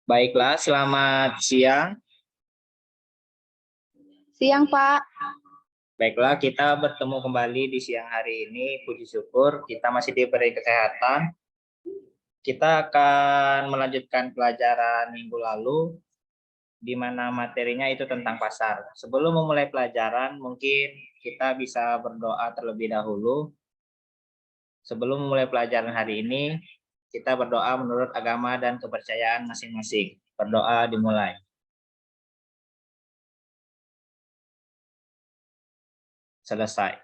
Baiklah, selamat siang. Siang, Pak. Baiklah, kita bertemu kembali di siang hari ini. Puji syukur kita masih diberi kesehatan. Kita akan melanjutkan pelajaran minggu lalu, di mana materinya itu tentang pasar. Sebelum memulai pelajaran, mungkin kita bisa berdoa terlebih dahulu. Sebelum memulai pelajaran hari ini, kita berdoa menurut agama dan kepercayaan masing-masing. Berdoa dimulai. Selesai.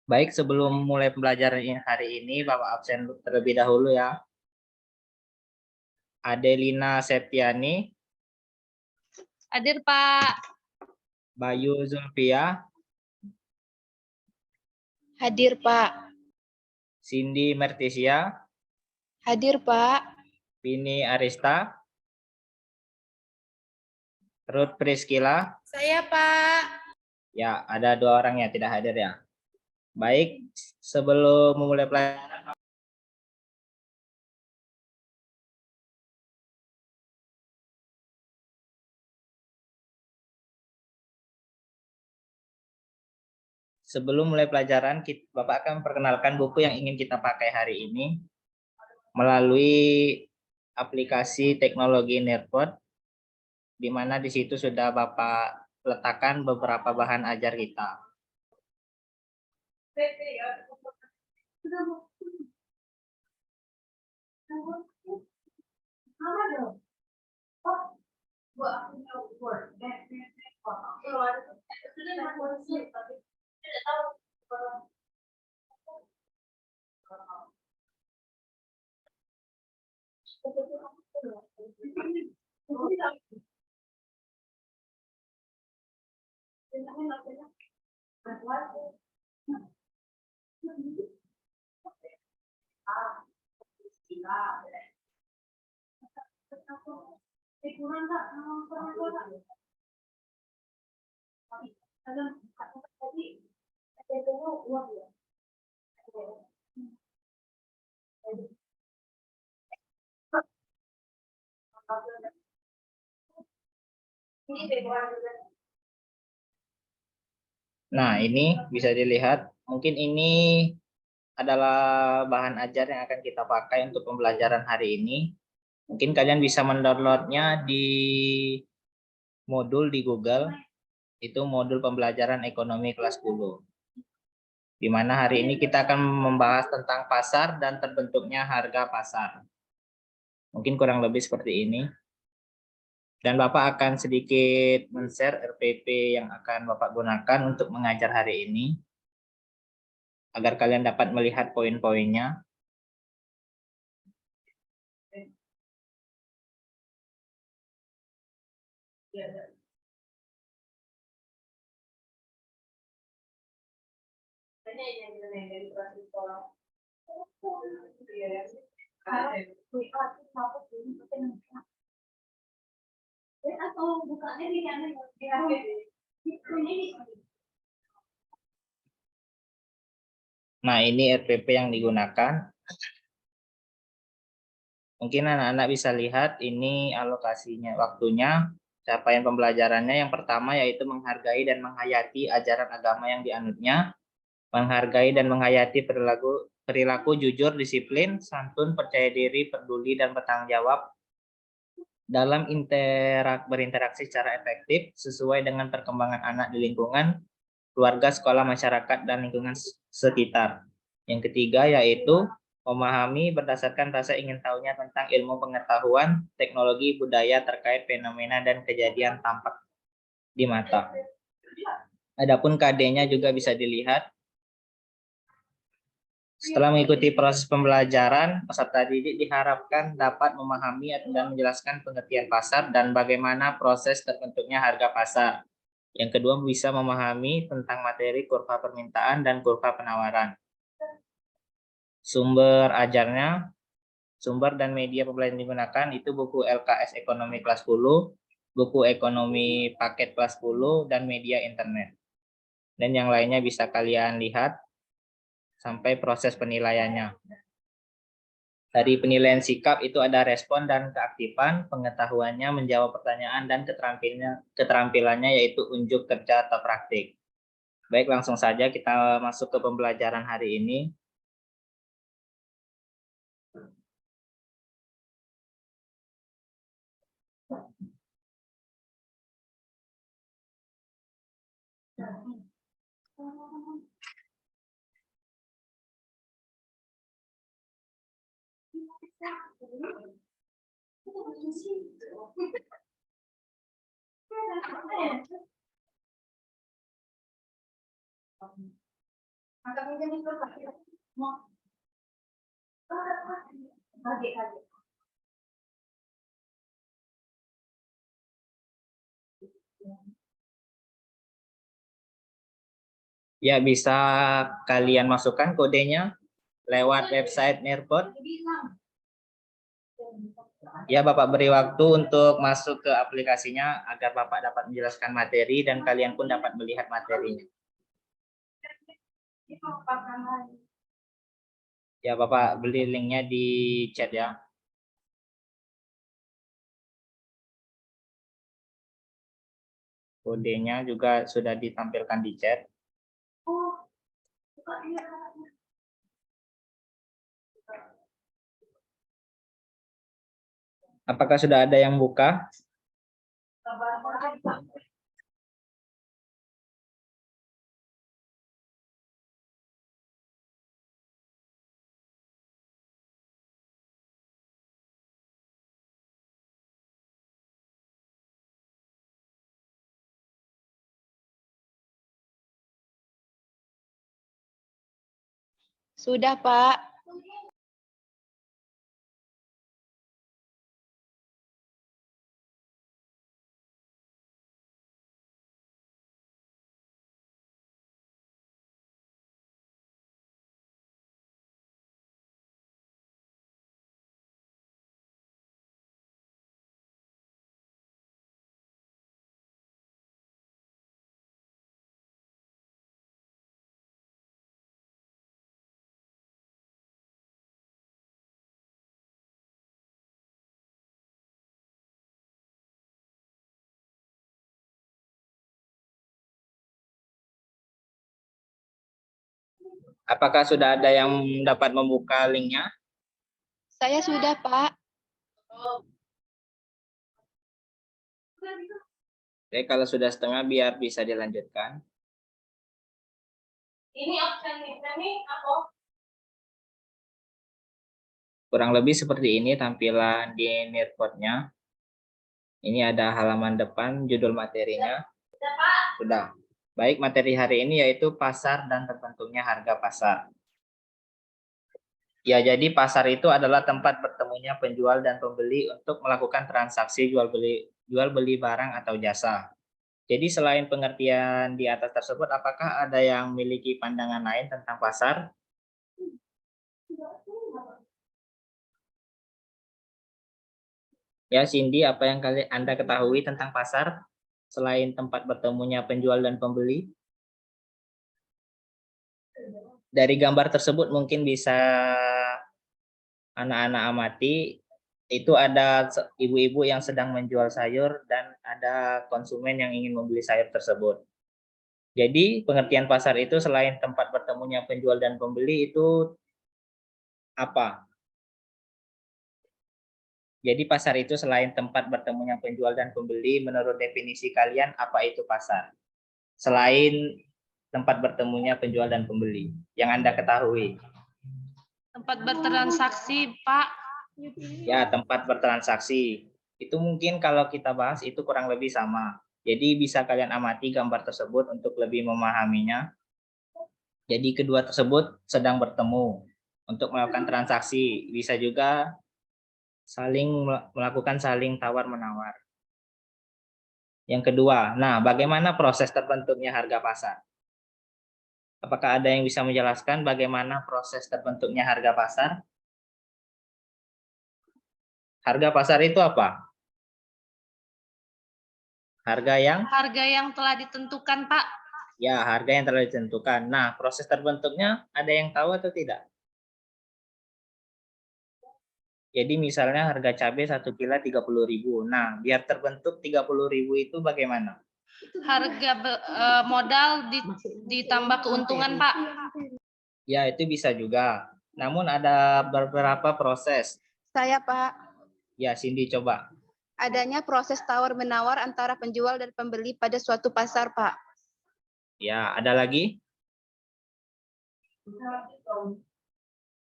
Baik, sebelum mulai pembelajaran hari ini, Bapak absen terlebih dahulu ya. Adelina Septiani. Hadir, Pak. Bayu Zulfia. Hadir, Pak. Cindy Mertisia. Hadir, Pak. Vini Arista. Ruth Priscila. Saya, Pak. Ya, ada 2 orang yang tidak hadir ya. Baik, sebelum memulai pelajaran, Bapak akan memperkenalkan buku yang ingin kita pakai hari ini melalui aplikasi teknologi Nerdpod, di mana di situ sudah Bapak letakkan beberapa bahan ajar kita. Nah, ini bisa dilihat, mungkin ini adalah bahan ajar yang akan kita pakai untuk pembelajaran hari ini. Mungkin kalian bisa mendownloadnya di modul di Google, itu modul pembelajaran ekonomi kelas 10. Di mana hari ini kita akan membahas tentang pasar dan terbentuknya harga pasar. Mungkin kurang lebih seperti ini. Dan Bapak akan sedikit men-share RPP yang akan Bapak gunakan untuk mengajar hari ini, agar kalian dapat melihat poin-poinnya. Nah, ini RPP yang digunakan. Mungkin anak-anak bisa lihat ini alokasinya, waktunya, capaian pembelajarannya. Yang pertama yaitu menghargai dan menghayati ajaran agama yang dianutnya, menghargai dan menghayati perilaku jujur, disiplin, santun, percaya diri, peduli, dan bertanggung jawab dalam berinteraksi secara efektif sesuai dengan perkembangan anak di lingkungan, keluarga, sekolah, masyarakat, dan lingkungan sekitar. Yang ketiga yaitu memahami berdasarkan rasa ingin tahunya tentang ilmu pengetahuan, teknologi, budaya terkait fenomena dan kejadian tampak di mata. Adapun KD-nya juga bisa dilihat. Setelah mengikuti proses pembelajaran, peserta didik diharapkan dapat memahami dan menjelaskan pengertian pasar dan bagaimana proses terbentuknya harga pasar. Yang kedua, bisa memahami tentang materi kurva permintaan dan kurva penawaran. Sumber ajarnya, sumber dan media pembelajaran digunakan itu buku LKS Ekonomi kelas 10, buku Ekonomi Paket kelas 10, dan media internet. Dan yang lainnya bisa kalian lihat sampai proses penilaiannya. Dari penilaian sikap itu ada respon dan keaktifan, pengetahuannya, menjawab pertanyaan, dan keterampilannya yaitu unjuk kerja atau praktik. Baik, langsung saja kita masuk ke pembelajaran hari ini. Ya, bisa kalian masukkan kodenya lewat website Nearpod. Ya, Bapak beri waktu untuk masuk ke aplikasinya agar Bapak dapat menjelaskan materi dan kalian pun dapat melihat materinya. Ya, Bapak beli linknya di chat ya. Kodenya juga sudah ditampilkan di chat. Apakah sudah ada yang buka? Sudah, Pak. Apakah sudah ada yang dapat membuka linknya? Saya sudah, Pak. Oke, kalau sudah setengah biar bisa dilanjutkan. Ini optionnya nih apa? Kurang lebih seperti ini tampilan di Nearpod-nya. Ini ada halaman depan, judul materinya. Sudah, Pak. Sudah. Baik, materi hari ini yaitu pasar dan terbentuknya harga pasar. Ya, jadi pasar itu adalah tempat bertemunya penjual dan pembeli untuk melakukan transaksi jual beli barang atau jasa. Jadi selain pengertian di atas tersebut, apakah ada yang memiliki pandangan lain tentang pasar? Ya, Cindy, apa yang Anda ketahui tentang pasar selain tempat bertemunya penjual dan pembeli? Dari gambar tersebut mungkin bisa anak-anak amati, itu ada ibu-ibu yang sedang menjual sayur dan ada konsumen yang ingin membeli sayur tersebut. Jadi pengertian pasar itu selain tempat bertemunya penjual dan pembeli itu apa? Jadi pasar itu selain tempat bertemunya penjual dan pembeli, menurut definisi kalian apa itu pasar? Selain tempat bertemunya penjual dan pembeli yang Anda ketahui. Tempat bertransaksi, Pak. Ya, tempat bertransaksi. Itu mungkin kalau kita bahas itu kurang lebih sama. Jadi bisa kalian amati gambar tersebut untuk lebih memahaminya. Jadi kedua tersebut sedang bertemu untuk melakukan transaksi. Bisa juga melakukan saling tawar-menawar. Yang kedua, nah bagaimana proses terbentuknya harga pasar? Apakah ada yang bisa menjelaskan bagaimana proses terbentuknya harga pasar? Harga pasar itu apa? Harga yang telah ditentukan, Pak. Ya, harga yang telah ditentukan. Nah, proses terbentuknya ada yang tahu atau tidak? Jadi misalnya harga cabai 1 kilo 30.000. Nah, biar terbentuk 30.000 itu bagaimana? Harga modal ditambah keuntungan, Pak. Ya, itu bisa juga. Namun ada beberapa proses. Saya, Pak. Ya, Cindy coba. Adanya proses tawar-menawar antara penjual dan pembeli pada suatu pasar, Pak. Ya, ada lagi?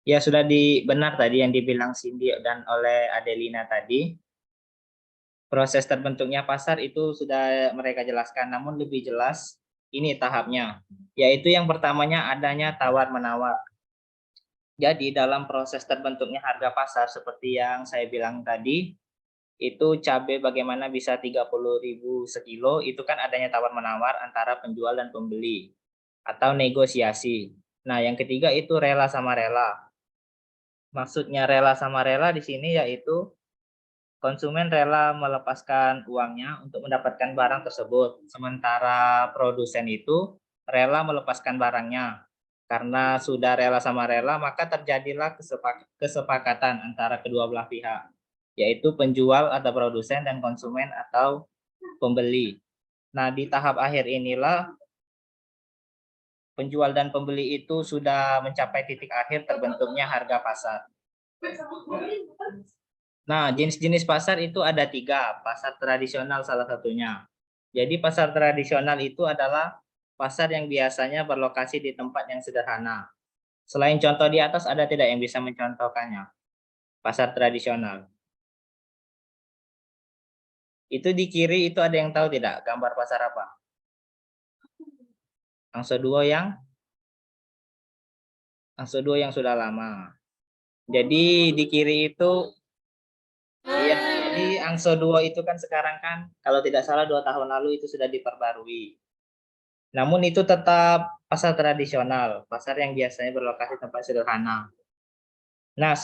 Ya, sudah benar tadi yang dibilang Cindy dan oleh Adelina tadi. Proses terbentuknya pasar itu sudah mereka jelaskan, namun lebih jelas ini tahapnya. Yaitu yang pertamanya adanya tawar-menawar. Jadi dalam proses terbentuknya harga pasar seperti yang saya bilang tadi, itu cabai bagaimana bisa 30.000 sekilo, itu kan adanya tawar-menawar antara penjual dan pembeli atau negosiasi. Nah, yang ketiga itu rela sama rela. Maksudnya rela sama rela di sini yaitu konsumen rela melepaskan uangnya untuk mendapatkan barang tersebut, sementara produsen itu rela melepaskan barangnya. Karena sudah rela sama rela, maka terjadilah kesepakatan antara kedua belah pihak, yaitu penjual atau produsen dan konsumen atau pembeli. Nah, di tahap akhir inilah penjual dan pembeli itu sudah mencapai titik akhir terbentuknya harga pasar. Nah, jenis-jenis pasar itu ada 3, pasar tradisional salah satunya. Jadi pasar tradisional itu adalah pasar yang biasanya berlokasi di tempat yang sederhana. Selain contoh di atas, ada tidak yang bisa mencontohkannya? Pasar tradisional. Itu di kiri itu ada yang tahu tidak gambar pasar apa? Angso 2 yang sudah lama. Jadi di kiri itu iya, jadi Angso 2 itu kan sekarang kan kalau tidak salah 2 tahun lalu itu sudah diperbarui. Namun itu tetap pasar tradisional, pasar yang biasanya berlokasi tempat sederhana. Nah,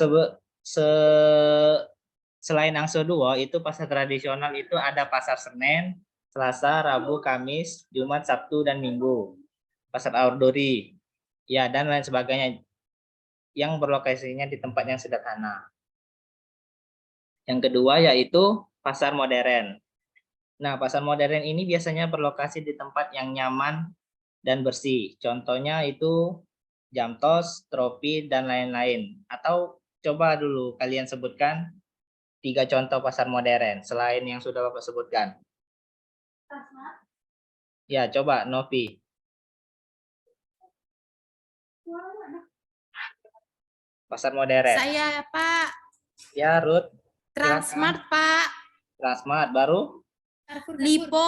selain Angso 2 itu pasar tradisional itu ada pasar Senen, Selasa, Rabu, Kamis, Jumat, Sabtu, dan Minggu. Pasar outdoori, ya, dan lain sebagainya yang berlokasinya di tempat yang sederhana. Yang kedua yaitu pasar modern. Nah, pasar modern ini biasanya berlokasi di tempat yang nyaman dan bersih. Contohnya itu Jamtos, Tropi, dan lain-lain. Atau coba dulu kalian sebutkan 3 contoh pasar modern selain yang sudah Bapak sebutkan. Ya, coba Novi. Pasar modern. Saya, Pak. Ya, Ruth. Transmart, Pak. Transmart baru? Lipo.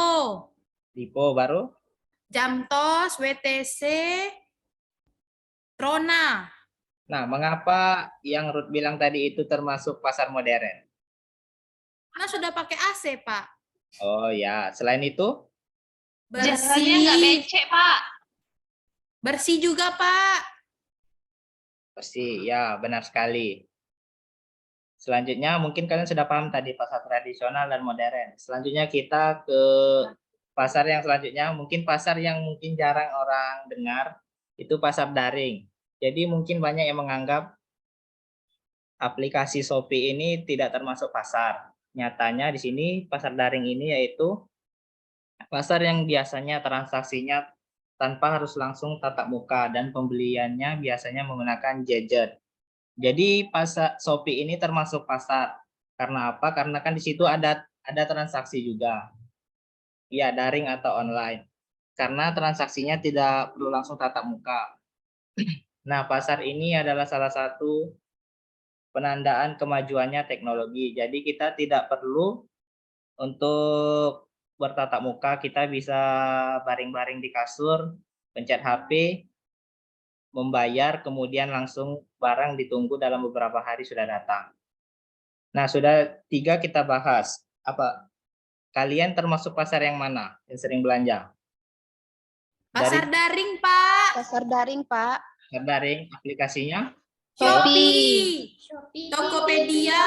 Lipo baru? Jamtos, WTC, Trona. Nah, mengapa yang Ruth bilang tadi itu termasuk pasar modern? Karena sudah pakai AC, Pak. Oh ya, selain itu? Jalannya nggak Bersih. becek, Pak. Bersih juga, Pak. Bersih, ya benar sekali. Selanjutnya mungkin kalian sudah paham tadi pasar tradisional dan modern. Selanjutnya kita ke pasar yang selanjutnya, mungkin pasar yang mungkin jarang orang dengar, itu pasar daring. Jadi mungkin banyak yang menganggap aplikasi Shopee ini tidak termasuk pasar. Nyatanya di sini pasar daring ini yaitu pasar yang biasanya transaksinya tanpa harus langsung tatap muka dan pembeliannya biasanya menggunakan gadget. Jadi pasar Shopee ini termasuk pasar. Karena apa? Karena kan di situ ada transaksi juga. Ya, daring atau online. Karena transaksinya tidak perlu langsung tatap muka. Nah, pasar ini adalah salah satu penandaan kemajuannya teknologi. Jadi kita tidak perlu untuk bertatap muka, kita bisa baring-baring di kasur, pencet HP, membayar, kemudian langsung barang ditunggu dalam beberapa hari sudah datang. Nah, sudah 3 kita bahas. Apa kalian termasuk pasar yang mana yang sering belanja? Pasar daring, Pak. Pasar daring, Pak. Pasar daring, aplikasinya? Shopee. Tokopedia.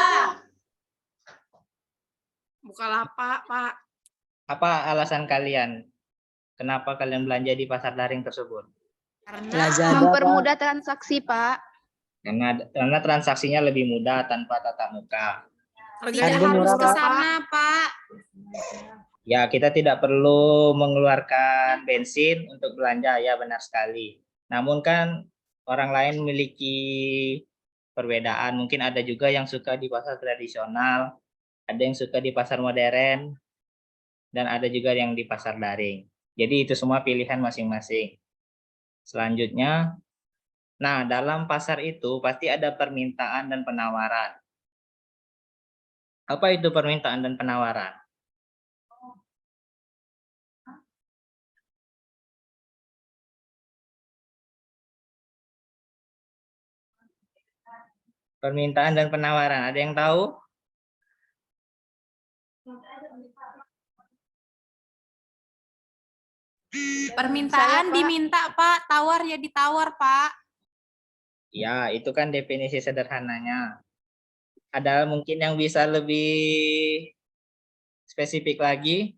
Bukalapak, Pak. Apa alasan kalian? Kenapa kalian belanja di pasar daring tersebut? Karena Lazada, Pak. Mempermudah transaksi, Pak. Karena transaksinya lebih mudah tanpa tatap muka. Tidak Bu harus Nura, ke Pak. sana, Pak. Ya, kita tidak perlu mengeluarkan bensin untuk belanja, ya benar sekali. Namun kan orang lain memiliki perbedaan. Mungkin ada juga yang suka di pasar tradisional, ada yang suka di pasar modern, dan ada juga yang di pasar daring. Jadi itu semua pilihan masing-masing. Selanjutnya, nah dalam pasar itu pasti ada permintaan dan penawaran. Apa itu permintaan dan penawaran? Permintaan dan penawaran, ada yang tahu? Permintaan Pak. diminta, Pak. Tawar ya ditawar, Pak. Ya, itu kan definisi sederhananya. Ada mungkin yang bisa lebih spesifik lagi?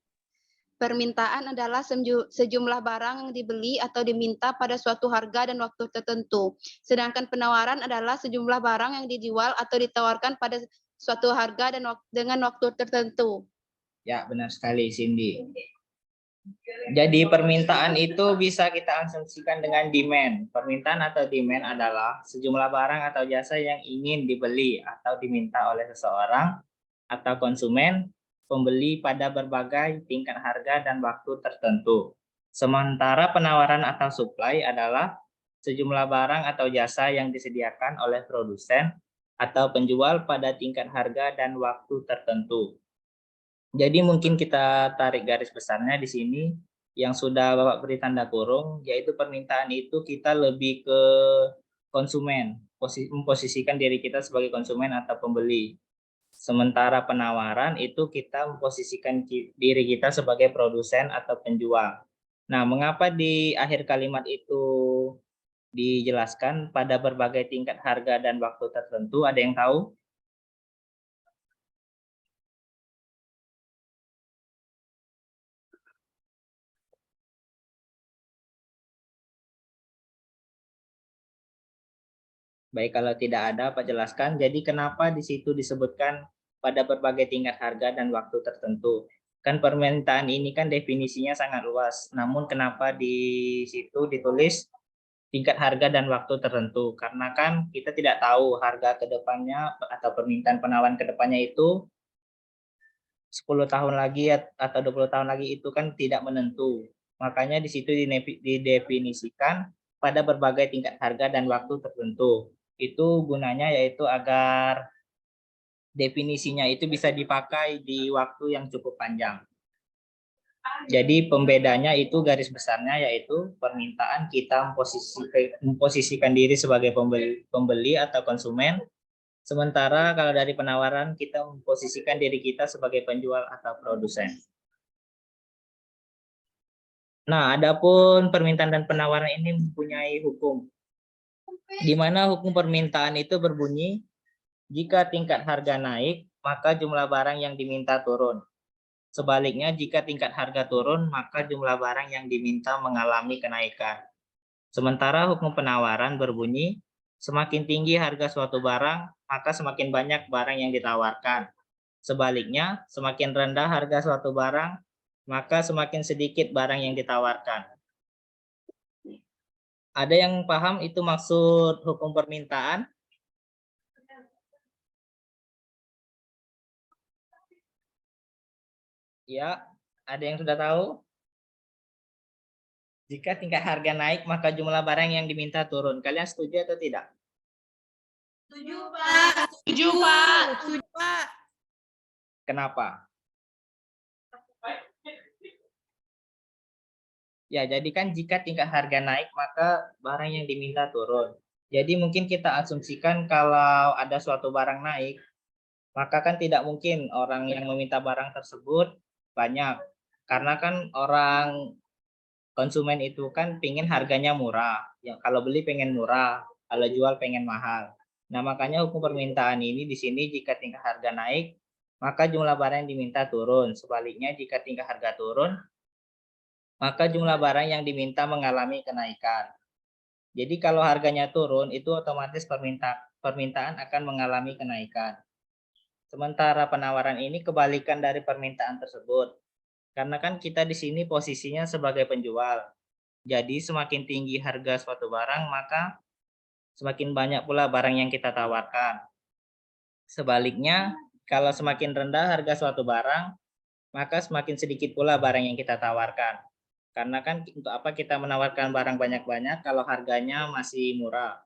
Permintaan adalah sejumlah barang yang dibeli atau diminta pada suatu harga dan waktu tertentu. Sedangkan penawaran adalah sejumlah barang yang dijual atau ditawarkan pada suatu harga dan dengan waktu tertentu. Ya, benar sekali, Cindy. Jadi permintaan itu bisa kita asumsikan dengan demand. Permintaan atau demand adalah sejumlah barang atau jasa yang ingin dibeli atau diminta oleh seseorang atau konsumen, pembeli pada berbagai tingkat harga dan waktu tertentu. Sementara penawaran atau supply adalah sejumlah barang atau jasa yang disediakan oleh produsen atau penjual pada tingkat harga dan waktu tertentu. Jadi mungkin kita tarik garis besarnya di sini yang sudah Bapak beri tanda kurung, yaitu permintaan itu kita lebih ke konsumen, memposisikan diri kita sebagai konsumen atau pembeli. Sementara penawaran itu kita memposisikan diri kita sebagai produsen atau penjual. Nah, mengapa di akhir kalimat itu dijelaskan pada berbagai tingkat harga dan waktu tertentu? Ada yang tahu? Baik, kalau tidak ada, Pak jelaskan. Jadi kenapa di situ disebutkan pada berbagai tingkat harga dan waktu tertentu? Kan permintaan ini kan definisinya sangat luas. Namun kenapa di situ ditulis tingkat harga dan waktu tertentu? Karena kan kita tidak tahu harga ke depannya atau permintaan penawaran ke depannya itu 10 tahun lagi atau 20 tahun lagi itu kan tidak menentu. Makanya di situ didefinisikan pada berbagai tingkat harga dan waktu tertentu. Itu gunanya yaitu agar definisinya itu bisa dipakai di waktu yang cukup panjang. Jadi pembedanya itu garis besarnya yaitu permintaan kita memposisikan diri sebagai pembeli atau konsumen. Sementara kalau dari penawaran kita memposisikan diri kita sebagai penjual atau produsen. Nah, adapun permintaan dan penawaran ini mempunyai hukum. Di mana hukum permintaan itu berbunyi, jika tingkat harga naik, maka jumlah barang yang diminta turun. Sebaliknya, jika tingkat harga turun, maka jumlah barang yang diminta mengalami kenaikan. Sementara hukum penawaran berbunyi, semakin tinggi harga suatu barang, maka semakin banyak barang yang ditawarkan. Sebaliknya, semakin rendah harga suatu barang, maka semakin sedikit barang yang ditawarkan. Ada yang paham itu maksud hukum permintaan? Ya, ada yang sudah tahu? Jika tingkat harga naik, maka jumlah barang yang diminta turun. Kalian setuju atau tidak? Setuju, Pak. Setuju, Pak. Setuju, Pak. Kenapa? Ya, jadi kan jika tingkat harga naik, maka barang yang diminta turun. Jadi mungkin kita asumsikan kalau ada suatu barang naik, maka kan tidak mungkin orang yang meminta barang tersebut banyak. Karena kan orang konsumen itu kan pengen harganya murah. Ya, kalau beli pengen murah, kalau jual pengen mahal. Nah, makanya hukum permintaan ini di sini jika tingkat harga naik, maka jumlah barang yang diminta turun. Sebaliknya jika tingkat harga turun, maka jumlah barang yang diminta mengalami kenaikan. Jadi kalau harganya turun, itu otomatis permintaan akan mengalami kenaikan. Sementara penawaran ini kebalikan dari permintaan tersebut. Karena kan kita di sini posisinya sebagai penjual. Jadi semakin tinggi harga suatu barang, maka semakin banyak pula barang yang kita tawarkan. Sebaliknya, kalau semakin rendah harga suatu barang, maka semakin sedikit pula barang yang kita tawarkan. Karena kan untuk apa kita menawarkan barang banyak-banyak kalau harganya masih murah.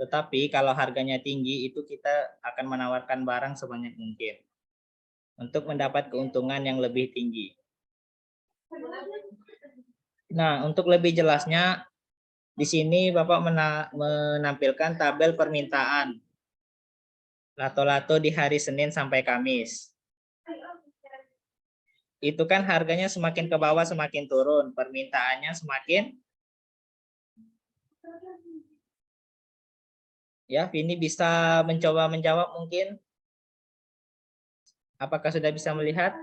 Tetapi kalau harganya tinggi itu kita akan menawarkan barang sebanyak mungkin untuk mendapat keuntungan yang lebih tinggi. Nah, untuk lebih jelasnya di sini Bapak menampilkan tabel permintaan lato-lato di hari Senin sampai Kamis. Itu kan harganya semakin ke bawah semakin turun, permintaannya semakin. Ya, Vini bisa mencoba menjawab mungkin. Apakah sudah bisa melihat?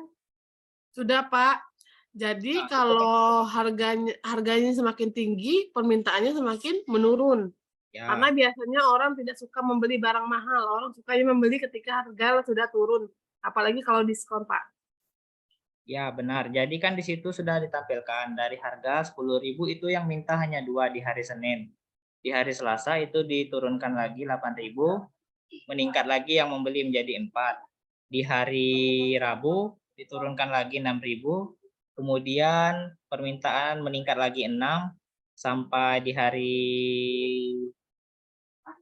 Sudah, Pak. Jadi kalau harganya semakin tinggi, permintaannya semakin menurun. Ya. Karena biasanya orang tidak suka membeli barang mahal, orang sukanya membeli ketika harga sudah turun, apalagi kalau diskon, Pak. Ya, benar. Jadi kan di situ sudah ditampilkan dari harga 10.000 itu yang minta hanya 2 di hari Senin. Di hari Selasa itu diturunkan lagi 8.000, meningkat lagi yang membeli menjadi 4. Di hari Rabu diturunkan lagi 6.000, kemudian permintaan meningkat lagi 6, sampai di hari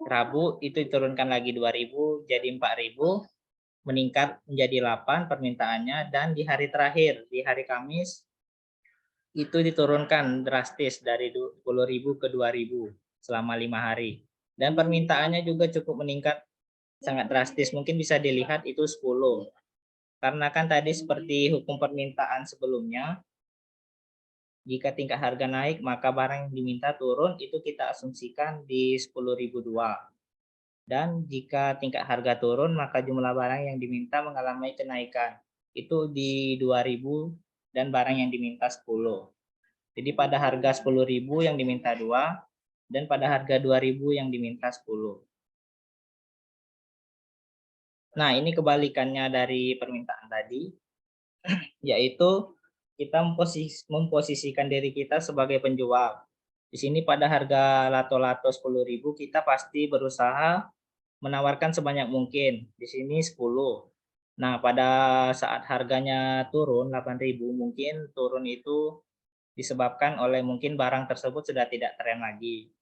Rabu itu diturunkan lagi 2.000 jadi 4.000. Meningkat menjadi 8 permintaannya, dan di hari terakhir, di hari Kamis, itu diturunkan drastis dari 10.000 ke 2.000 selama 5 hari. Dan permintaannya juga cukup meningkat sangat drastis, mungkin bisa dilihat itu 10. Karena kan tadi seperti hukum permintaan sebelumnya, jika tingkat harga naik, maka barang yang diminta turun, itu kita asumsikan di 10.002. Dan jika tingkat harga turun, maka jumlah barang yang diminta mengalami kenaikan. Itu di 2.000 dan barang yang diminta 10. Jadi pada harga 10.000 yang diminta 2, dan pada harga 2.000 yang diminta 10. Nah, ini kebalikannya dari permintaan tadi, yaitu kita memposisikan diri kita sebagai penjual. Di sini pada harga lato-lato 10.000 kita pasti berusaha menawarkan sebanyak mungkin. Di sini 10. Nah, pada saat harganya turun 8.000, mungkin turun itu disebabkan oleh mungkin barang tersebut sudah tidak tren lagi.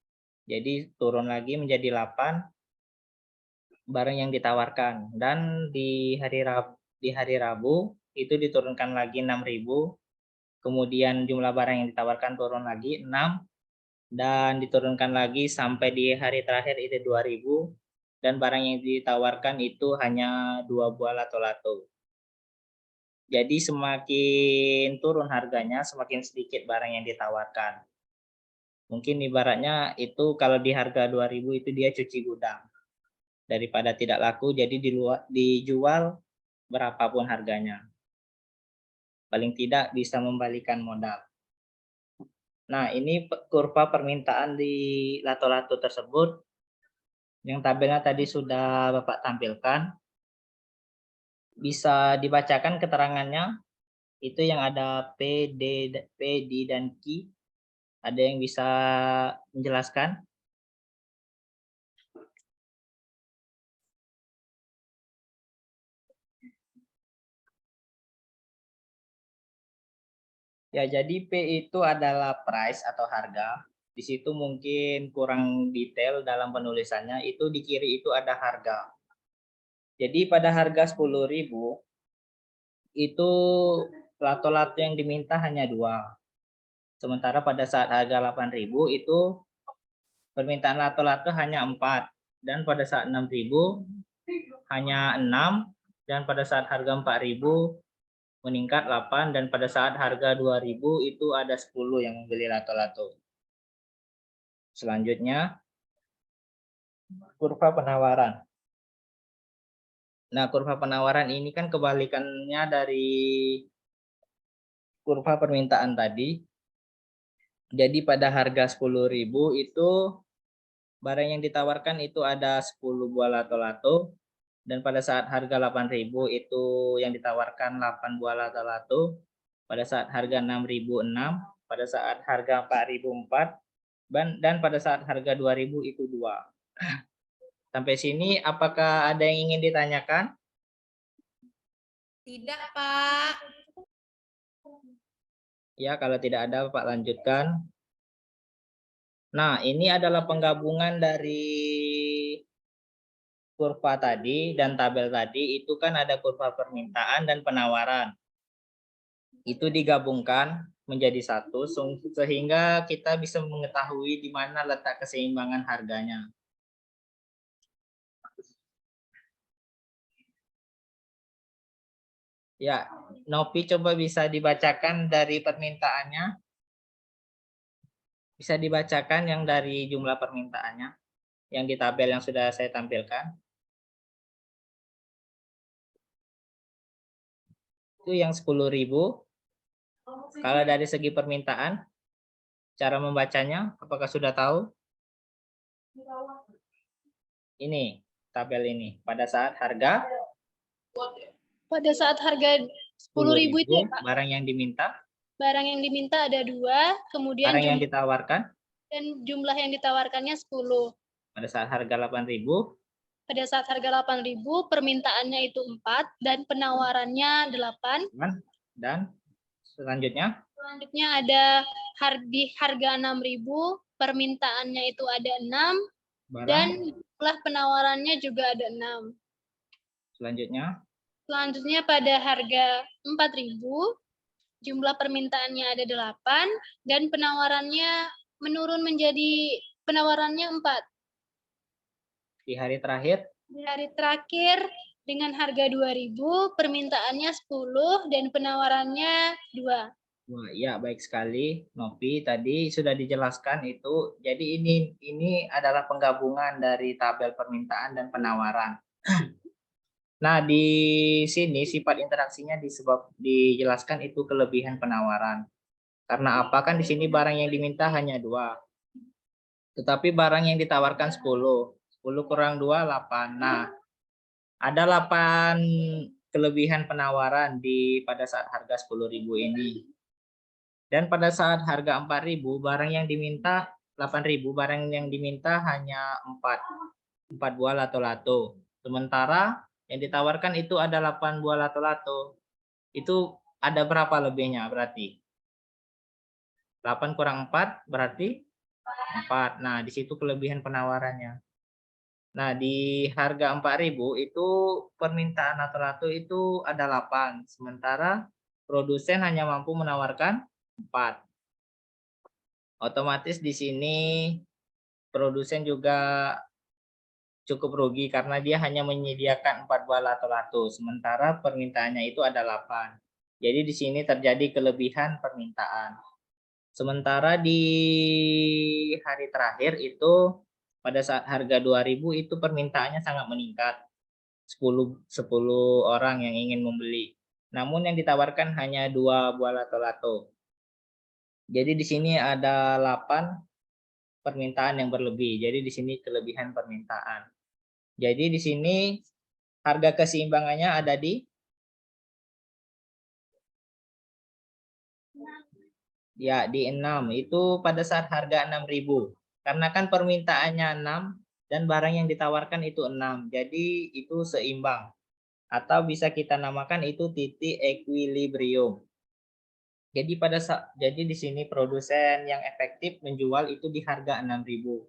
Jadi turun lagi menjadi 8 barang yang ditawarkan, dan di hari Rabu itu diturunkan lagi 6.000. Kemudian jumlah barang yang ditawarkan turun lagi 6, dan diturunkan lagi sampai di hari terakhir itu 2.000, dan barang yang ditawarkan itu hanya 2 buah lato-lato. Jadi semakin turun harganya, semakin sedikit barang yang ditawarkan. Mungkin ibaratnya itu kalau di harga 2.000 itu dia cuci gudang. Daripada tidak laku, jadi dijual berapapun harganya. Paling tidak bisa membalikan modal. Nah, ini kurva permintaan di lato-lato tersebut. Yang tabelnya tadi sudah Bapak tampilkan. Bisa dibacakan keterangannya. Itu yang ada P, D, dan Q. Ada yang bisa menjelaskan? Ya, jadi P itu adalah price atau harga. Di situ mungkin kurang detail dalam penulisannya, itu di kiri itu ada harga. Jadi pada harga 10.000 itu lato-lato yang diminta hanya 2. Sementara pada saat harga 8.000 itu permintaan lato-lato hanya 4. Dan pada saat 6.000 hanya 6. Dan pada saat harga 4.000 meningkat 8, dan pada saat harga 2.000 itu ada 10 yang membeli lato-lato. Selanjutnya, kurva penawaran. Nah, kurva penawaran ini kan kebalikannya dari kurva permintaan tadi. Jadi pada harga 10.000 itu barang yang ditawarkan itu ada 10 buah lato-lato, dan pada saat harga 8.000 itu yang ditawarkan 8 buah lato-lato, pada saat harga 6.000 6, pada saat harga 4.000 4, dan pada saat harga 2.000 itu 2. Sampai sini apakah ada yang ingin ditanyakan? Tidak, Pak. Ya, kalau tidak ada Pak lanjutkan. Nah, ini adalah penggabungan dari kurva tadi dan tabel tadi. Itu kan ada kurva permintaan dan penawaran. Itu digabungkan menjadi satu sehingga kita bisa mengetahui di mana letak keseimbangan harganya. Ya, Nopi coba bisa dibacakan dari permintaannya. Bisa dibacakan yang dari jumlah permintaannya, yang di tabel yang sudah saya tampilkan. Itu yang 10.000. Kalau dari segi permintaan, cara membacanya, apakah sudah tahu? Ini, tabel ini. Pada saat harga 10.000 itu ya, Pak. barang yang diminta, Barang yang diminta ada 2, kemudian barang yang ditawarkan, dan jumlah yang ditawarkannya 10. pada saat harga 8.000, Pada saat harga 8.000, permintaannya itu 4 dan penawarannya 8. dan selanjutnya Selanjutnya ada di harga 6.000, permintaannya itu ada 6 barang, dan jumlah penawarannya juga ada 6. selanjutnya Selanjutnya pada harga 4.000, jumlah permintaannya ada 8 dan penawarannya menurun menjadi penawarannya 4. di hari terakhir Di hari terakhir dengan harga 2.000, permintaannya 10 dan penawarannya 2. Wah, ya baik sekali, Nopi. Tadi sudah dijelaskan itu. Jadi ini adalah penggabungan dari tabel permintaan dan penawaran. Nah, di sini sifat interaksinya dijelaskan itu kelebihan penawaran. Karena apa? Kan di sini barang yang diminta hanya 2. Tetapi barang yang ditawarkan 10. 10 kurang 2, 8. Nah, ada 8 kelebihan penawaran pada saat harga 10.000 ini. Dan pada saat harga 4.000, barang yang diminta 8.000, barang yang diminta hanya 4 buah lato-lato. Sementara yang ditawarkan itu ada 8 buah lato-lato. Itu ada berapa lebihnya berarti? 8 kurang 4 berarti 4. Nah, di situ kelebihan penawarannya. Nah, di harga 4.000 itu permintaan lato-lato itu ada 8. Sementara produsen hanya mampu menawarkan 4. Otomatis di sini produsen juga cukup rugi karena dia hanya menyediakan 4 buah lato-lato, sementara permintaannya itu ada 8. Jadi di sini terjadi kelebihan permintaan. Sementara di hari terakhir itu pada saat harga 2.000 itu permintaannya sangat meningkat. 10 orang yang ingin membeli. Namun yang ditawarkan hanya 2 buah lato-lato. Jadi di sini ada 8 permintaan yang berlebih. Jadi di sini kelebihan permintaan. Jadi di sini harga keseimbangannya ada di 6. Itu pada saat harga 6.000. Karena kan permintaannya 6 dan barang yang ditawarkan itu 6. Jadi itu seimbang. Atau bisa kita namakan itu titik equilibrium. Jadi di sini produsen yang efektif menjual itu di harga 6.000.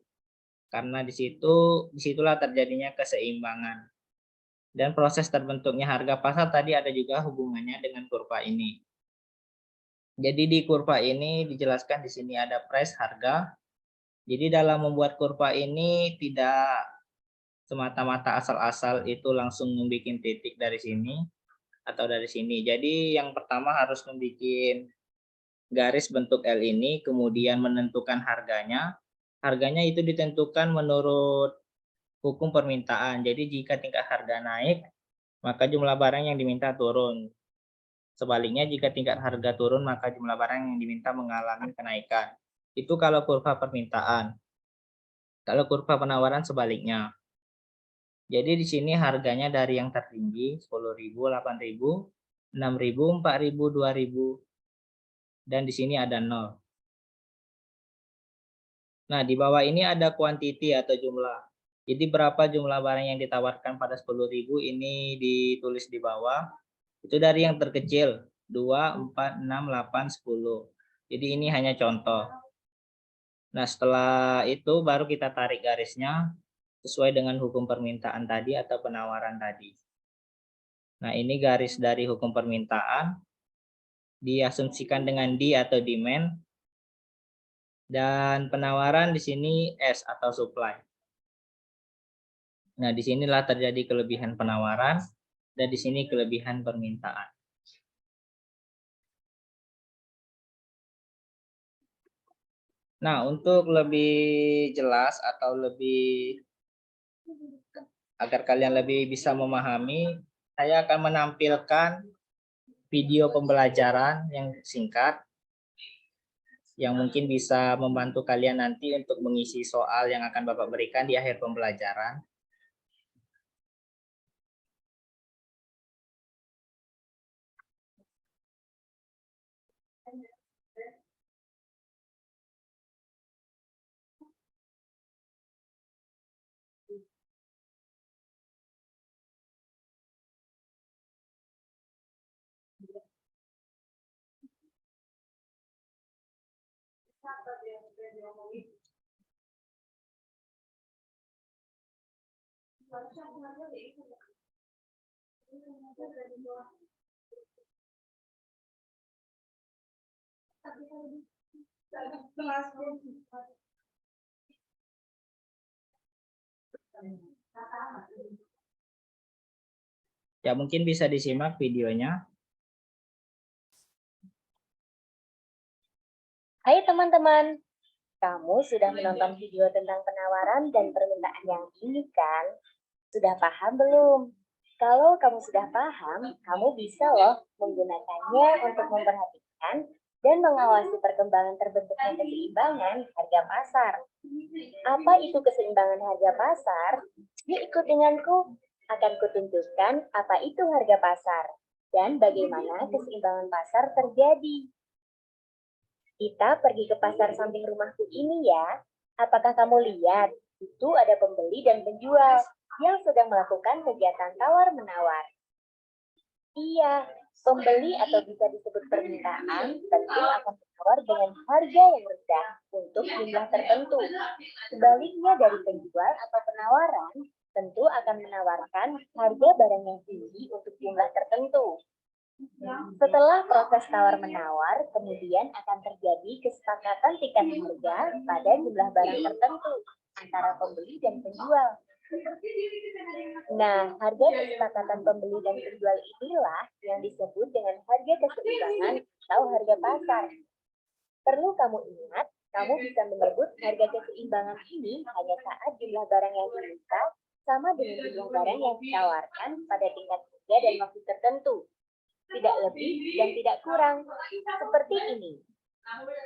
Karena disitulah terjadinya keseimbangan. Dan proses terbentuknya harga pasar tadi ada juga hubungannya dengan kurva ini. Jadi di kurva ini dijelaskan di sini ada price harga. Jadi dalam membuat kurva ini tidak semata-mata asal-asal itu langsung membuat titik dari sini atau dari sini. Jadi yang pertama harus membuat garis bentuk L ini, kemudian menentukan harganya. Harganya itu ditentukan menurut hukum permintaan. Jadi jika tingkat harga naik, maka jumlah barang yang diminta turun. Sebaliknya jika tingkat harga turun, maka jumlah barang yang diminta mengalami kenaikan. Itu kalau kurva permintaan. Kalau kurva penawaran sebaliknya. Jadi di sini harganya dari yang tertinggi 10.000, 8.000, 6.000, 4.000, 2.000, dan di sini ada 0. Nah, di bawah ini ada quantity atau jumlah. Jadi berapa jumlah barang yang ditawarkan pada 10.000 ini ditulis di bawah. Itu dari yang terkecil, 2, 4, 6, 8, 10. Jadi ini hanya contoh. Nah, setelah itu baru kita tarik garisnya sesuai dengan hukum permintaan tadi atau penawaran tadi. Nah, ini garis dari hukum permintaan. Diasumsikan dengan D atau demand. Dan penawaran di sini S atau supply. Nah, disinilah terjadi kelebihan penawaran dan di sini kelebihan permintaan. Nah, untuk lebih jelas atau agar kalian lebih bisa memahami, saya akan menampilkan video pembelajaran yang singkat yang mungkin bisa membantu kalian nanti untuk mengisi soal yang akan Bapak berikan di akhir pembelajaran. Ya, mungkin bisa disimak videonya. Hai teman-teman, kamu sudah menonton video tentang penawaran dan permintaan yang ini kan? Sudah paham belum? Kalau kamu sudah paham, kamu bisa loh menggunakannya untuk memperhatikan dan mengawasi perkembangan terbentuknya keseimbangan harga pasar. Apa itu keseimbangan harga pasar? Yuk ikut denganku. Akan kutunjukkan apa itu harga pasar dan bagaimana keseimbangan pasar terjadi. Kita pergi ke pasar samping rumahku ini ya. Apakah kamu lihat? Itu ada pembeli dan penjual yang sedang melakukan kegiatan tawar-menawar. Iya, pembeli atau bisa disebut permintaan tentu akan menawar dengan harga yang rendah untuk jumlah tertentu. Sebaliknya dari penjual atau penawaran, tentu akan menawarkan harga barang yang tinggi untuk jumlah tertentu. Setelah proses tawar-menawar, kemudian akan terjadi kesepakatan tingkat harga pada jumlah barang tertentu antara pembeli dan penjual. Nah, harga kesepakatan pembeli dan penjual inilah yang disebut dengan harga keseimbangan atau harga pasar. Perlu kamu ingat, kamu bisa menyebut harga keseimbangan ini hanya saat jumlah barang yang diminta sama dengan jumlah barang yang ditawarkan pada tingkat harga dan waktu tertentu. Tidak lebih dan tidak kurang. Seperti ini.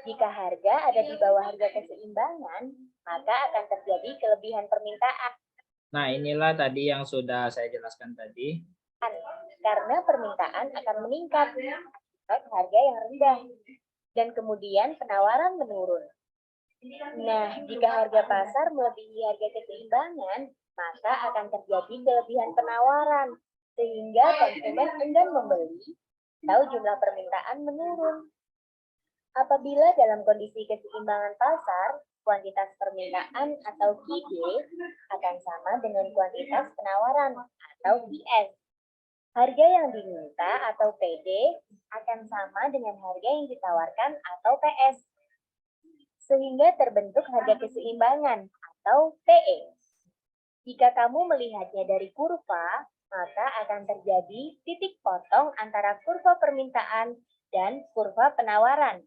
Jika harga ada di bawah harga keseimbangan, maka akan terjadi kelebihan permintaan. Nah, inilah tadi yang sudah saya jelaskan tadi. Karena permintaan akan meningkat harga yang rendah dan kemudian penawaran menurun. Nah, jika harga pasar melebihi harga keseimbangan, maka akan terjadi kelebihan penawaran sehingga konsumen enggan membeli atau jumlah permintaan menurun. Apabila dalam kondisi keseimbangan pasar, kuantitas permintaan atau QD akan sama dengan kuantitas penawaran atau PS. Harga yang diminta atau PD akan sama dengan harga yang ditawarkan atau PS. Sehingga terbentuk harga keseimbangan atau TE. Jika kamu melihatnya dari kurva, maka akan terjadi titik potong antara kurva permintaan dan kurva penawaran.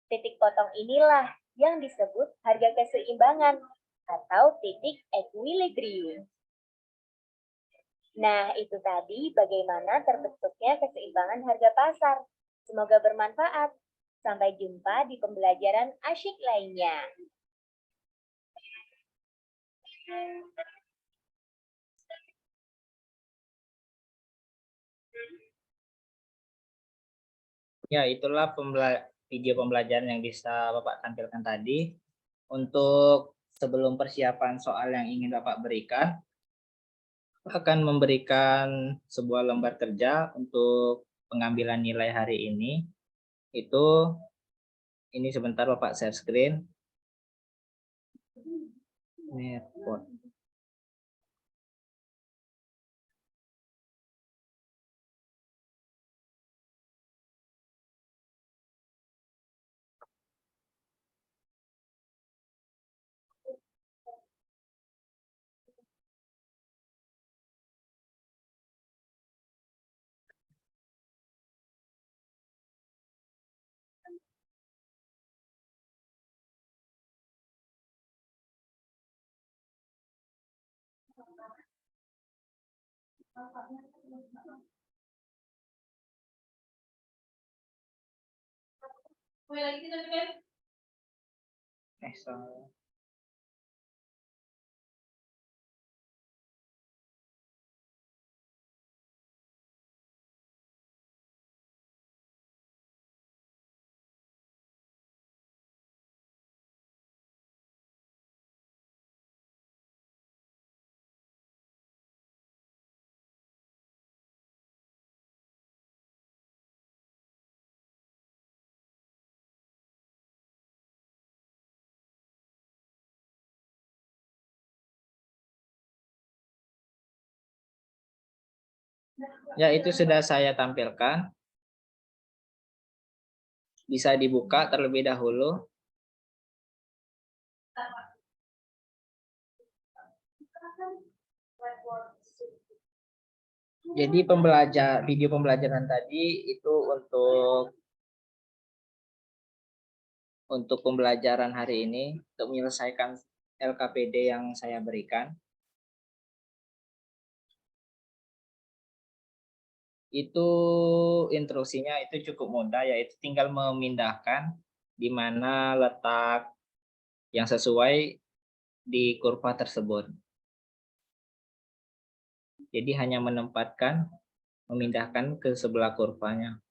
Titik potong inilah yang disebut harga keseimbangan atau titik equilibrium. Nah, itu tadi bagaimana terbentuknya keseimbangan harga pasar. Semoga bermanfaat. Sampai jumpa di pembelajaran asyik lainnya. Ya, itulah video pembelajaran yang bisa Bapak tampilkan tadi. Untuk sebelum persiapan soal yang ingin Bapak berikan, akan memberikan sebuah lembar kerja untuk pengambilan nilai hari ini. Ini sebentar Bapak share screen. Netpot. Salah. Ya, itu sudah saya tampilkan. Bisa dibuka terlebih dahulu. Jadi video pembelajaran tadi itu untuk pembelajaran hari ini, untuk menyelesaikan LKPD yang saya berikan. Itu instruksinya itu cukup mudah, yaitu tinggal memindahkan di mana letak yang sesuai di kurva tersebut. Jadi hanya memindahkan ke sebelah kurvanya.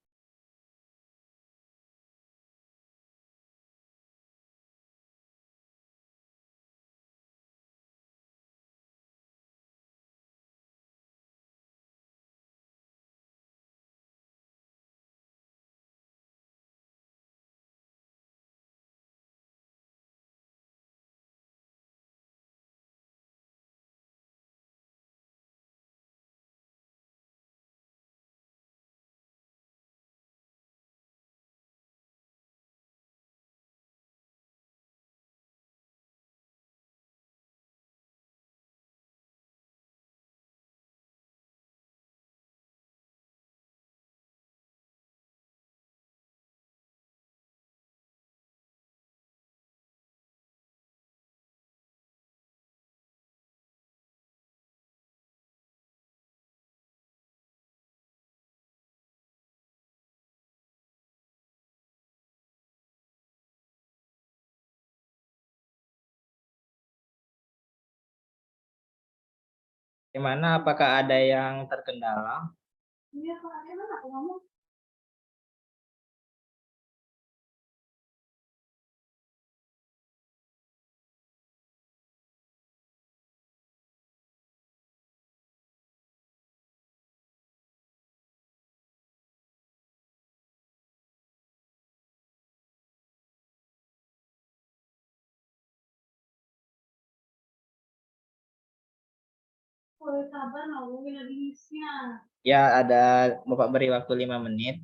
Gimana? Apakah ada yang terkendala? Ya, ada Bapak beri waktu 5 menit.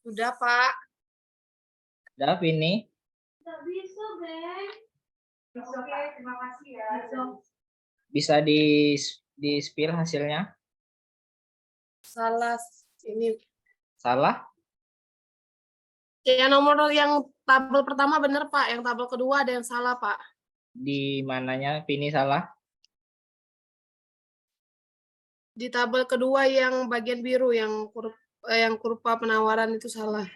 Sudah, Pak. Udah, ini Nggak bisa, Bang. Oke, terima kasih ya. bisa di spill hasilnya. Salah ini. Salah? Yang nomor yang tabel pertama benar, Pak. Yang tabel kedua ada yang salah, Pak. Di mananya ini salah? Di tabel kedua yang bagian biru yang kurva penawaran itu salah.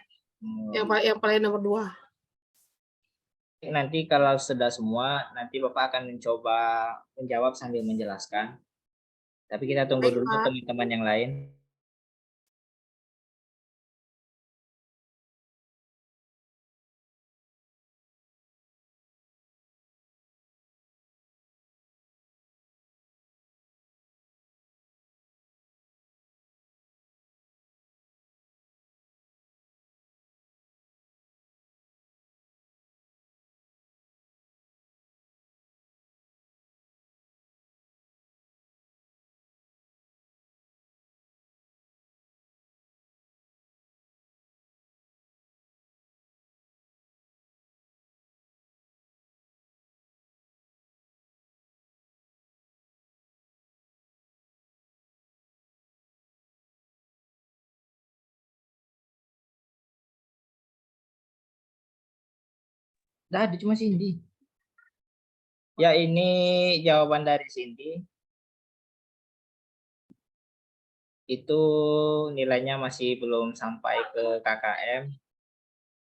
Yang paling nomor 2. Nanti kalau sudah semua, nanti Bapak akan mencoba menjawab sambil menjelaskan. Tapi kita tunggu Baik, dulu Pak. teman-teman yang lain. Dah, ada cuma Cindy. Ya, ini jawaban dari Cindy. Itu nilainya masih belum sampai ke KKM.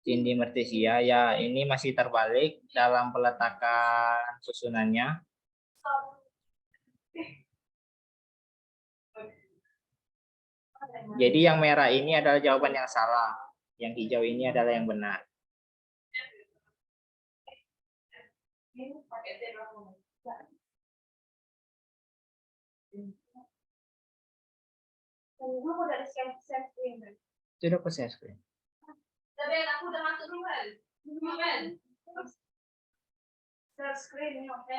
Cindy Mertisia, ya ini masih terbalik dalam peletakan susunannya. Jadi yang merah ini adalah jawaban yang salah. Yang hijau ini adalah yang benar. Tunggu, aku udah share screen. Sudah aku share screen. Tapi aku udah masuk dulu, kan? Share screen, oke.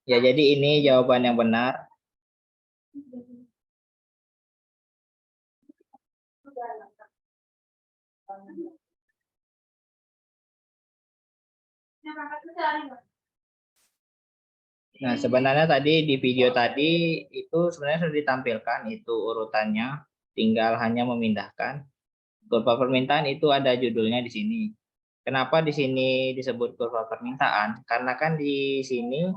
Ya, jadi ini jawaban yang benar. Nah, sebenarnya tadi di video tadi itu sebenarnya sudah ditampilkan itu urutannya, tinggal hanya memindahkan. Kurva permintaan itu ada judulnya di sini. Kenapa di sini disebut kurva permintaan? Karena kan di sini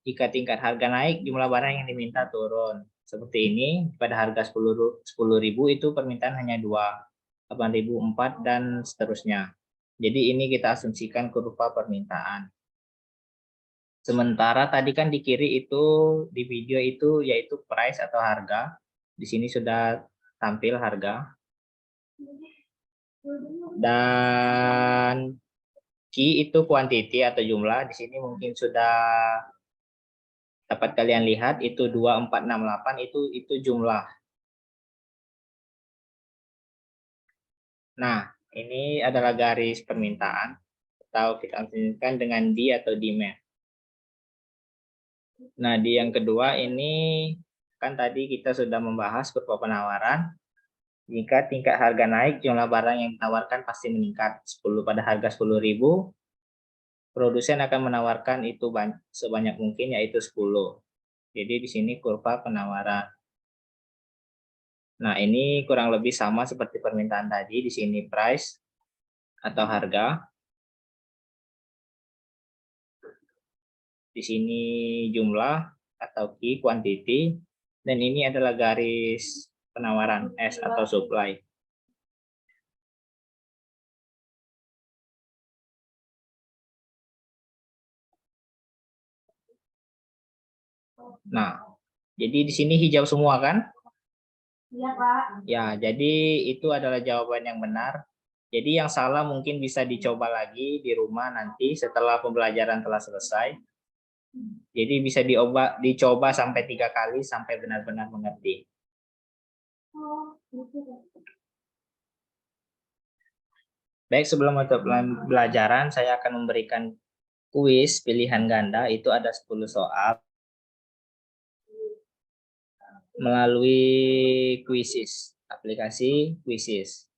jika tingkat harga naik, jumlah barang yang diminta turun. Seperti ini, pada harga 10.000 itu permintaan hanya 2, 8.000, 4, dan seterusnya. Jadi ini kita asumsikan kurva permintaan. Sementara tadi kan di kiri itu, di video itu yaitu price atau harga. Di sini sudah tampil harga. Dan Q itu quantity atau jumlah. Di sini mungkin sudah dapat kalian lihat itu 2468 itu jumlah. Nah, ini adalah garis permintaan atau kita artikan dengan D atau demand. Nah, di yang kedua ini kan tadi kita sudah membahas kurva penawaran. Jika tingkat harga naik, jumlah barang yang ditawarkan pasti meningkat. 10 pada harga 10.000, produsen akan menawarkan itu sebanyak mungkin yaitu 10. Jadi di sini kurva penawaran. Nah, ini kurang lebih sama seperti permintaan tadi. Di sini price atau harga. Di sini jumlah atau Q, quantity. Dan ini adalah garis penawaran, S atau supply. Nah, jadi di sini hijau semua kan? Iya, Pak. Ya, jadi itu adalah jawaban yang benar. Jadi yang salah mungkin bisa dicoba lagi di rumah nanti setelah pembelajaran telah selesai. Jadi bisa dicoba sampai 3 kali sampai benar-benar mengerti. Baik, sebelum menutup pelajaran, saya akan memberikan kuis pilihan ganda. Itu ada 10 soal melalui Quizzes, aplikasi Quizzes.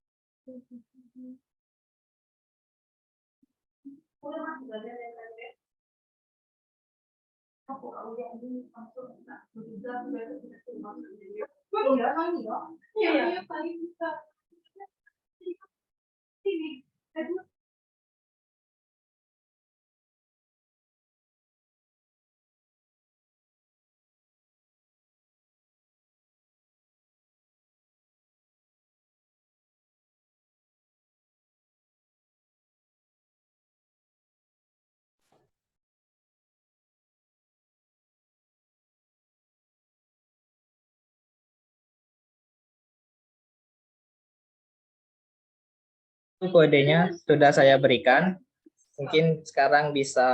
Kodenya sudah saya berikan. Mungkin sekarang bisa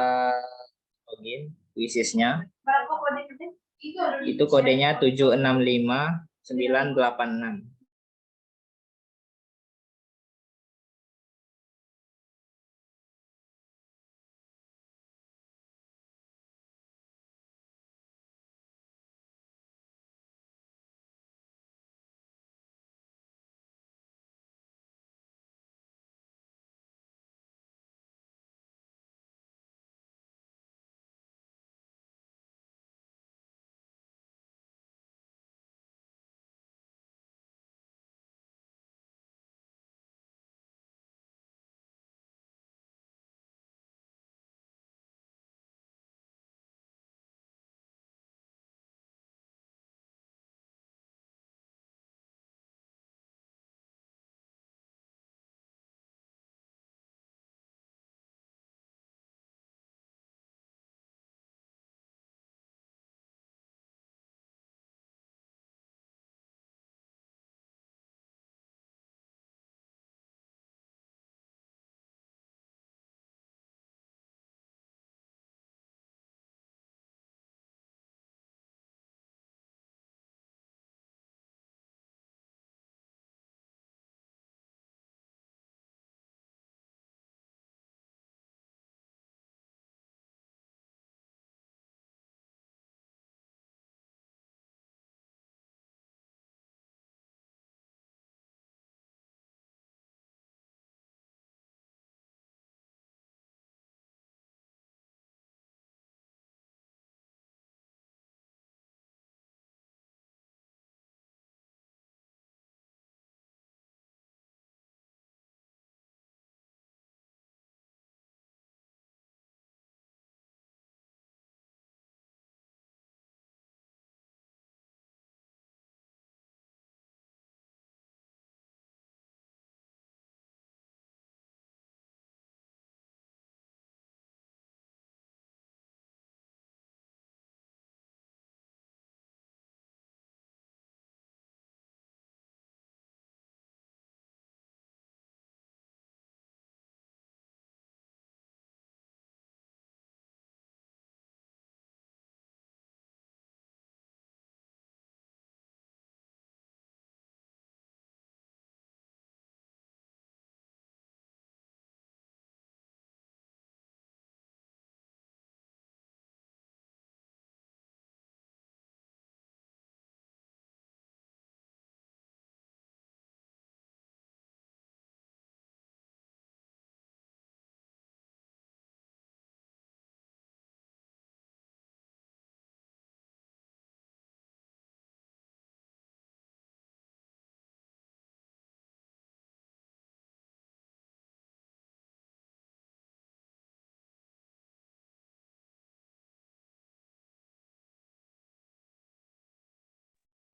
login Quizzes-nya. Berapa kode itu? Itu kodenya 765986.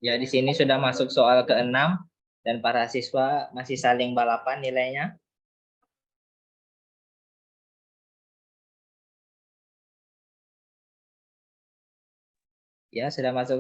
Ya, di sini sudah masuk soal ke-6 dan para siswa masih saling balapan nilainya. Ya, sudah masuk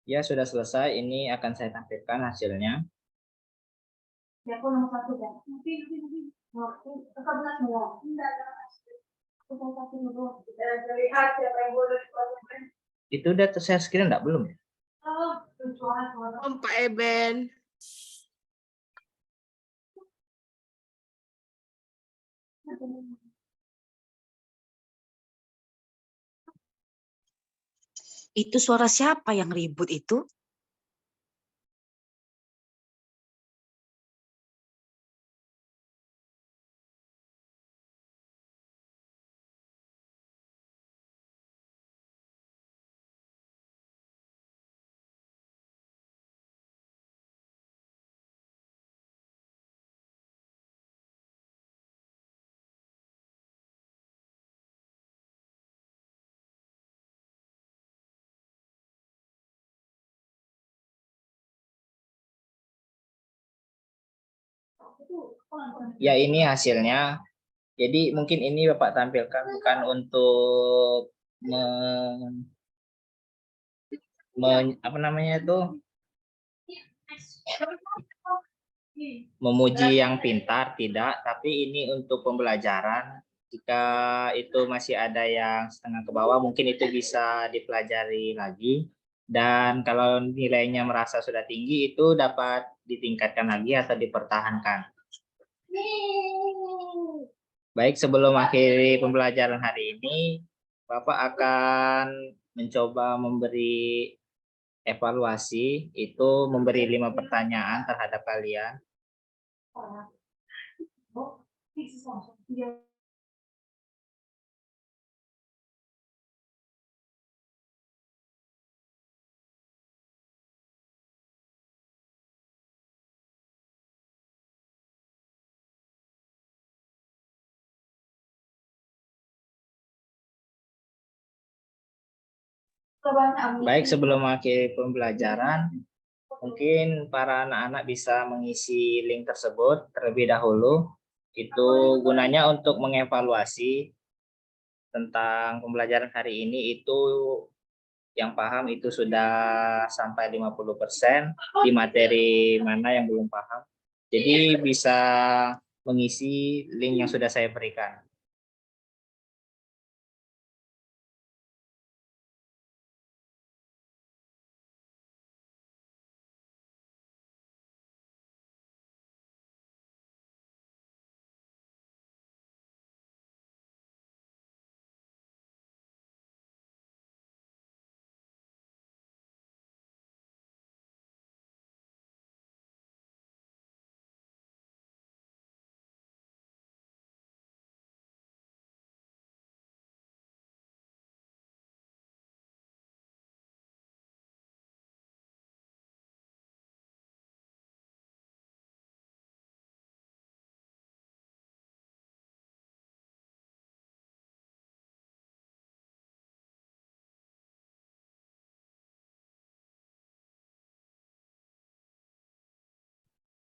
Ya, sudah selesai. Ini akan saya tampilkan hasilnya. Ya, aku nomor 1 kan. Nanti. Kakak belas semua. Enggak. Aku mau kasih dulu. Kita lihat siapa yang bodoh di kelas. Itu udah share screen enggak? Belum ya? Oh, suara. Pak Eben. Itu suara siapa yang ribut itu? Ya, ini hasilnya. Jadi mungkin ini Bapak tampilkan bukan untuk apa namanya itu, memuji yang pintar, tidak, tapi ini untuk pembelajaran. Jika itu masih ada yang setengah ke bawah, mungkin itu bisa dipelajari lagi. Dan kalau nilainya merasa sudah tinggi, itu dapat ditingkatkan lagi atau dipertahankan. Baik, sebelum akhiri pembelajaran hari ini, Bapak akan mencoba memberi evaluasi, itu memberi 5 pertanyaan terhadap kalian. Baik, sebelum akhir pembelajaran, mungkin para anak-anak bisa mengisi link tersebut terlebih dahulu. Itu gunanya untuk mengevaluasi tentang pembelajaran hari ini. Itu yang paham itu sudah sampai 50%, di materi mana yang belum paham. Jadi bisa mengisi link yang sudah saya berikan.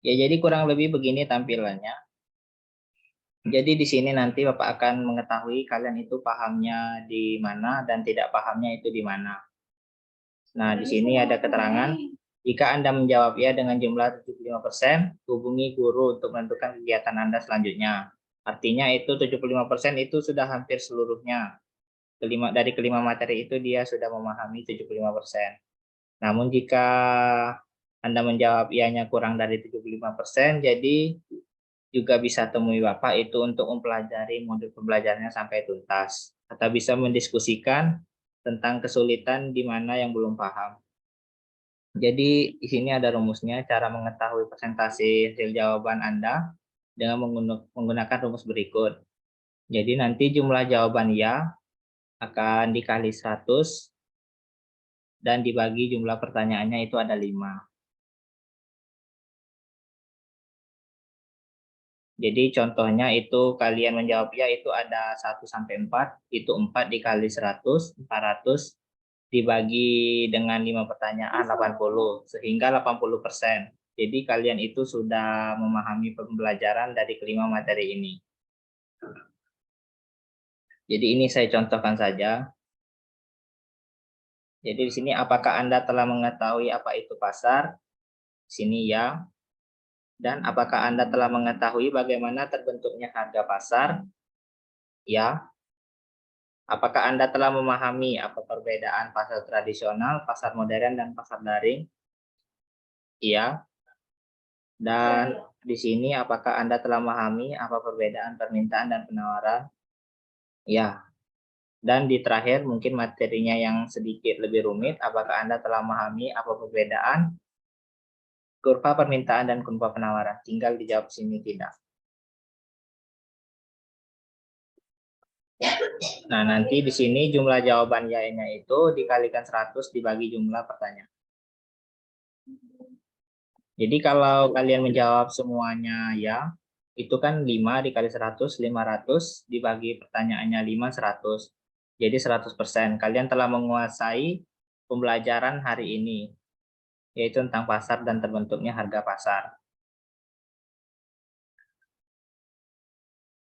Ya, jadi kurang lebih begini tampilannya. Jadi di sini nanti Bapak akan mengetahui kalian itu pahamnya di mana dan tidak pahamnya itu di mana. Nah, di sini ada keterangan, jika Anda menjawab ya dengan jumlah 75%, hubungi guru untuk menentukan kegiatan Anda selanjutnya. Artinya itu 75% itu sudah hampir seluruhnya. Dari kelima materi itu dia sudah memahami 75%. Namun jika Anda menjawab ianya kurang dari 75%, jadi juga bisa temui Bapak itu untuk mempelajari modul pembelajarannya sampai tuntas. Atau bisa mendiskusikan tentang kesulitan di mana yang belum paham. Jadi di sini ada rumusnya, cara mengetahui persentase hasil jawaban Anda dengan menggunakan rumus berikut. Jadi nanti jumlah jawaban ya akan dikali 100 dan dibagi jumlah pertanyaannya itu ada 5. Jadi contohnya itu kalian menjawab ya itu ada 1 sampai 4, itu 4 dikali 100, 400 dibagi dengan 5 pertanyaan 80, sehingga 80%. Jadi kalian itu sudah memahami pembelajaran dari kelima materi ini. Jadi ini saya contohkan saja. Jadi di sini apakah Anda telah mengetahui apa itu pasar? Di sini ya. Dan apakah Anda telah mengetahui bagaimana terbentuknya harga pasar? Ya. Apakah Anda telah memahami apa perbedaan pasar tradisional, pasar modern, dan pasar daring? Iya. Dan di sini apakah Anda telah memahami apa perbedaan permintaan dan penawaran? Ya. Dan di terakhir mungkin materinya yang sedikit lebih rumit, apakah Anda telah memahami apa perbedaan kurva permintaan dan kurva penawaran? Tinggal dijawab sini tidak. Nah, nanti di sini jumlah jawaban ya-nya itu dikalikan 100 dibagi jumlah pertanyaan. Jadi kalau kalian menjawab semuanya ya, itu kan 5 dikali 100, 500 dibagi pertanyaannya 5, 100. Jadi 100%. Kalian telah menguasai pembelajaran hari ini, yaitu tentang pasar dan terbentuknya harga pasar.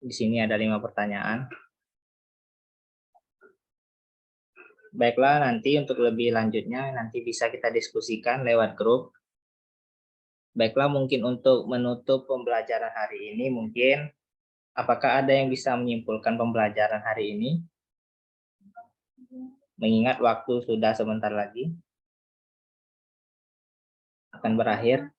Di sini ada 5 pertanyaan. Baiklah, nanti untuk lebih lanjutnya nanti bisa kita diskusikan lewat grup. Baiklah, mungkin untuk menutup pembelajaran hari ini, mungkin apakah ada yang bisa menyimpulkan pembelajaran hari ini? Mengingat waktu sudah sebentar lagi akan berakhir.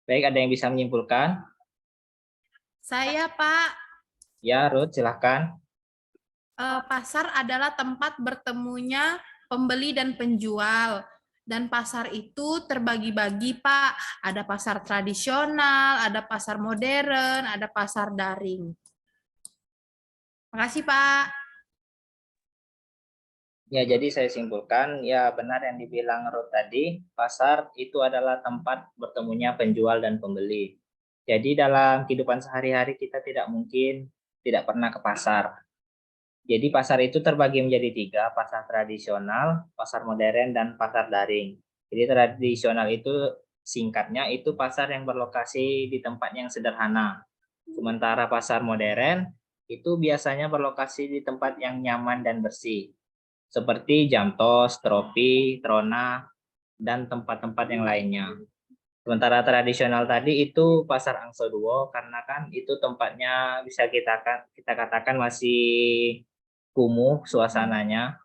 Baik, ada yang bisa menyimpulkan? Saya, Pak. Ya, Ruth, silahkan. Pasar adalah tempat bertemunya pembeli dan penjual. Dan pasar itu terbagi-bagi, Pak. Ada pasar tradisional, ada pasar modern, ada pasar daring. Makasih, Pak. Ya, jadi saya simpulkan, ya benar yang dibilang Ruth tadi, pasar itu adalah tempat bertemunya penjual dan pembeli. Jadi dalam kehidupan sehari-hari kita tidak mungkin tidak pernah ke pasar. Jadi pasar itu terbagi menjadi 3, pasar tradisional, pasar modern, dan pasar daring. Jadi tradisional itu singkatnya itu pasar yang berlokasi di tempat yang sederhana. Sementara pasar modern itu biasanya berlokasi di tempat yang nyaman dan bersih. Seperti Jamtos, Tropi, Trona, dan tempat-tempat yang lainnya. Sementara tradisional tadi itu pasar Angsoduo karena kan itu tempatnya bisa kita katakan masih kumuh suasananya.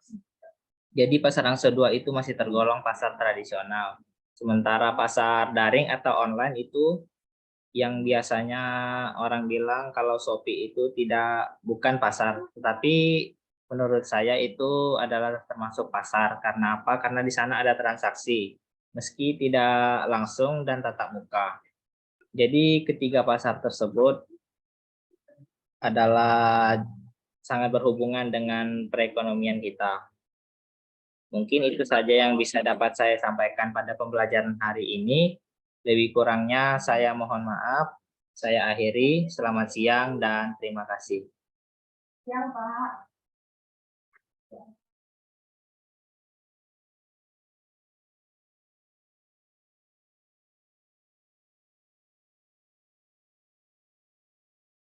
Jadi pasar Angsoduo itu masih tergolong pasar tradisional. Sementara pasar daring atau online itu yang biasanya orang bilang kalau Shopee itu bukan pasar, tetapi menurut saya itu adalah termasuk pasar. Karena apa? Karena di sana ada transaksi, meski tidak langsung dan tatap muka. Jadi ketiga pasar tersebut adalah sangat berhubungan dengan perekonomian kita. Mungkin itu saja yang bisa dapat saya sampaikan pada pembelajaran hari ini. Lebih kurangnya saya mohon maaf. Saya akhiri. Selamat siang dan terima kasih. Siang, Pak.